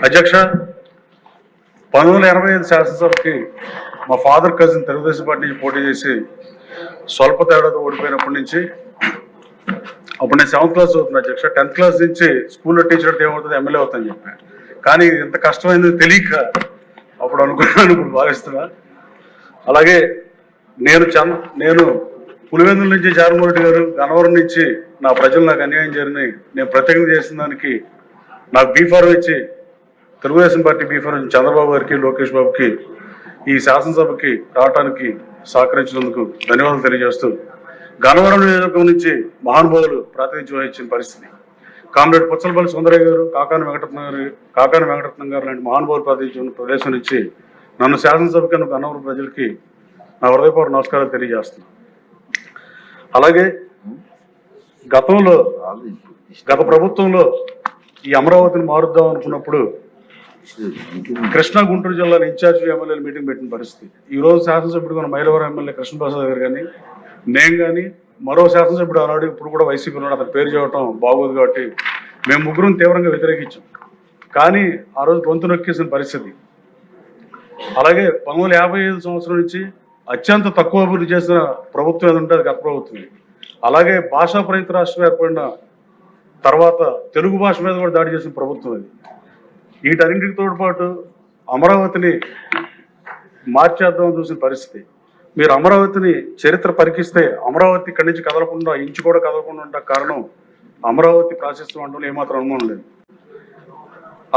అధ్యక్ష, 1985 శాసనసభకి మా father cousin Telugu Desam party నుంచి పోటీ చేసి స్వల్ప తేడాతో ఓడిపోయినప్పటి నుంచి, అప్పుడు నేను 7th క్లాస్ చదువుతున్నా అధ్యక్ష. 10th క్లాస్ నుంచి స్కూల్లో టీచర్ అంటే ఏమవుతుంది, ఎమ్మెల్యే అవుతుందని చెప్పాను. కానీ ఇంత కష్టమైంది తెలియక అప్పుడు అనుకున్నాను, ఇప్పుడు భావిస్తున్నా. అలాగే నేను పులివెందుల నుంచి జగన్మోహన్ రెడ్డి గారు, గన్నవరం నుంచి నా ప్రజలు నాకు అన్యాయం జరిగినాయి, నేను ప్రత్యేకంగా చేసిన దానికి నాకు బీఫారం ఇచ్చి తెలుగుదేశం పార్టీ బీఫారం చంద్రబాబు గారికి, లోకేష్ బాబుకి ఈ శాసనసభకి రావడానికి సహకరించినందుకు ధన్యవాదాలు తెలియజేస్తూ, గన్నవరం నియోజకవర్గం నుంచి మహానుభావులు ప్రాతినిధ్యం వహించిన పరిస్థితి, కామ్రేడ్ పుచ్చలపల్లి సుందరయ్య గారు, కాకాని వెంకటరత్నం గారు లాంటి మహానుభావులు ప్రాతినిధ్యం ప్రదేశం నుంచి నన్ను శాసనసభకి గన్నవరం ప్రజలకి నా హృదయపూర్వక నమస్కారాలు తెలియజేస్తున్నాను. అలాగే గత ప్రభుత్వంలో ఈ అమరావతిని మారుద్దాం అనుకున్నప్పుడు కృష్ణా గుంటూరు జిల్లాలో ఇన్ఛార్జ్ ఎమ్మెల్యేలు మీటింగ్ పెట్టిన పరిస్థితి. ఈరోజు శాసనసభ్యుడు మన మైలవరం ఎమ్మెల్యే కృష్ణప్రసాద్ గారు కానీ, నేను కానీ, మరో శాసనసభ్యుడు అన్నాడు, ఇప్పుడు కూడా వైసీపీ ఉన్నాడు, అతని పేరు చెప్పడం బాగోదు కాబట్టి మేము ముగ్గురం తీవ్రంగా వ్యతిరేకించాం. కానీ ఆ రోజు గొంతు నొక్కేసిన పరిస్థితి. అలాగే 1955 సంవత్సరం నుంచి అత్యంత తక్కువ అభివృద్ధి చేసిన ప్రభుత్వం ఏదంటే అది గత ప్రభుత్వం. అలాగే భాషా ప్రయుక్త రాష్ట్రం ఏర్పడిన తర్వాత తెలుగు భాష మీద కూడా దాడి చేసిన ప్రభుత్వం అది. వీటన్నింటితో పాటు అమరావతిని మార్చేద్దామని చూసిన పరిస్థితి. మీరు అమరావతిని చరిత్ర పరికిస్తే అమరావతి ఇక్కడి నుంచి కదలకుండా, ఇంచు కూడా కదలకుండా ఉండే కారణం అమరావతి ప్రాశస్త్యం అంటే ఏమాత్రం అనుమానం లేదు.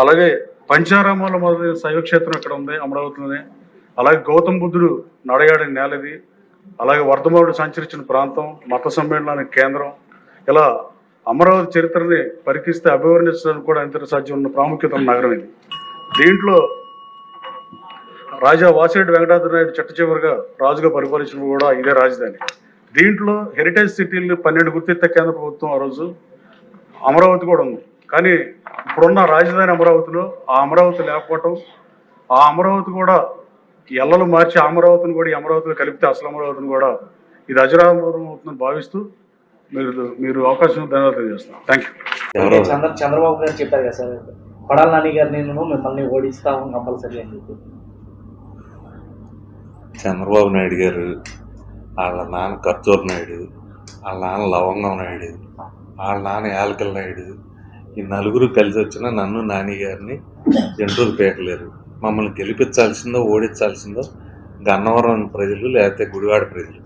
అలాగే పంచారామాల మొదలైన శైవక్షేత్రం ఇక్కడ ఉంది అమరావతిలోనే. అలాగే గౌతమ బుద్ధుడు నడయాడిన నేలది. అలాగే వర్ధమానుడు సంచరించిన ప్రాంతం, మత సమ్మేళనానికి కేంద్రం. ఇలా అమరావతి చరిత్రని పరికిస్తే అభివర్ణించడానికి కూడా అంతర సాధ్యం ఉన్న ప్రాముఖ్యత ఉన్న నగరం ఇది. దీంట్లో రాజా వాసిరెడ్డి వెంకటాద్రి నాయుడు చిట్ట చివరిగా రాజుగా పరిపాలించిన కూడా ఇదే రాజధాని. దీంట్లో హెరిటేజ్ సిటీలు 12 గుర్తింత కేంద్ర ప్రభుత్వం ఆ రోజు, అమరావతి కూడా ఉంది. కానీ ఇప్పుడున్న రాజధాని అమరావతిలో ఆ అమరావతి లేకపోవటం, ఆ అమరావతి కూడా ఎల్లలు మార్చి అమరావతిని కూడా ఈ అమరావతిలో కలిపితే అసలు అమరావతిని కూడా ఇది అజరామరం అవుతుందని భావిస్తూ మీరు అవకాశం ధన్యవాదాలు తెలియజేస్తున్నాను. Thank you. చంద్రబాబు గారు చెప్పారు కదా సార్, కొడాలి నాని గారు నేను మిమ్మల్ని ఓడిస్తాము కంపల్సరీ అని చెప్పి. చంద్రబాబు నాయుడు గారు, వాళ్ళ నాన్న కర్జూర్ నాయుడు, వాళ్ళ నాన్న లవంగం నాయుడు, వాళ్ళ నాన్న యాలకల నాయుడు, ఈ నలుగురు కలిసి వచ్చిన నన్ను, నాని గారిని జంటూరు పేకలేరు. మమ్మల్ని గెలిపించాల్సిందో ఓడించాల్సిందో గన్నవరం ప్రజలు, లేకపోతే గుడివాడ ప్రజలు.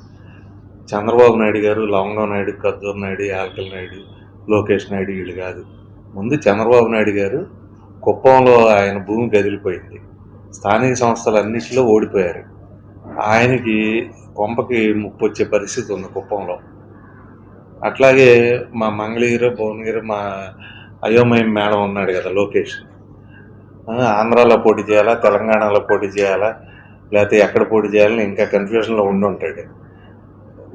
చంద్రబాబు నాయుడు గారు, లవంగం నాయుడు, కర్జూర్ నాయుడు, యాలకల నాయుడు, లోకేష్ నాయుడు వీళ్ళు కాదు. ముందు చంద్రబాబు నాయుడు గారు కుప్పంలో ఆయన భూమి కదిలిపోయింది, స్థానిక సంస్థలన్నింటిలో ఓడిపోయారు. ఆయనకి కొంపకి ముప్పు వచ్చే పరిస్థితి ఉంది కుప్పంలో. అట్లాగే మా మంగళగిరి, భువనగిరి, మా అయోమయం మేడం ఉన్నాడు కదా లోకేష్, ఆంధ్రాలో పోటీ చేయాలా, తెలంగాణలో పోటీ చేయాలా, లేకపోతే ఎక్కడ పోటీ చేయాలని ఇంకా కన్ఫ్యూషన్లో ఉండుంటాడు.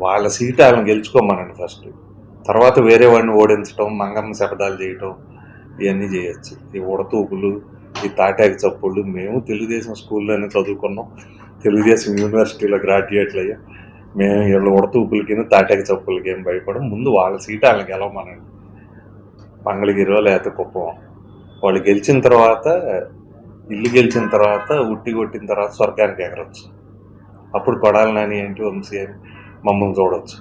వాళ్ళ సీట్ వాళ్ళని గెలుచుకోమనండి ఫస్ట్, తర్వాత వేరే వాడిని ఓడించడం, మంగమ్మ శపథాలు చేయటం ఇవన్నీ చేయొచ్చు. ఈ ఉడతూపులు, ఈ తాటాకి చప్పుళ్ళు. మేము తెలుగుదేశం స్కూల్లోనే చదువుకున్నాం, తెలుగుదేశం యూనివర్సిటీలో గ్రాడ్యుయేట్లు అయ్యాం. మేము వీళ్ళ ఉడతూపులకి తాటాకి చప్పులకి ఏం భయపడం. ముందు వాళ్ళ సీట్ వాళ్ళని గెలవమనండి, మంగళగిరిలో లేకపోతే కుప్పం. వాళ్ళు గెలిచిన తర్వాత, ఇల్లు గెలిచిన తర్వాత, ఉట్టి కొట్టిన తర్వాత స్వర్గానికి ఎగరొచ్చు. అప్పుడు కొడాలి నాని ఏంటి, వంశీ అని మమ్మల్ని చూడవచ్చు.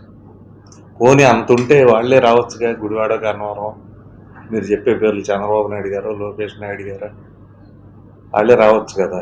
పోనీ అంతుంటే వాళ్ళే రావచ్చుగా, గుడివాడ, గన్నవరం. మీరు చెప్పే పేర్లు చంద్రబాబు నాయుడు గారు, లోకేష్ నాయుడు గారు, వాళ్ళే రావచ్చు కదా.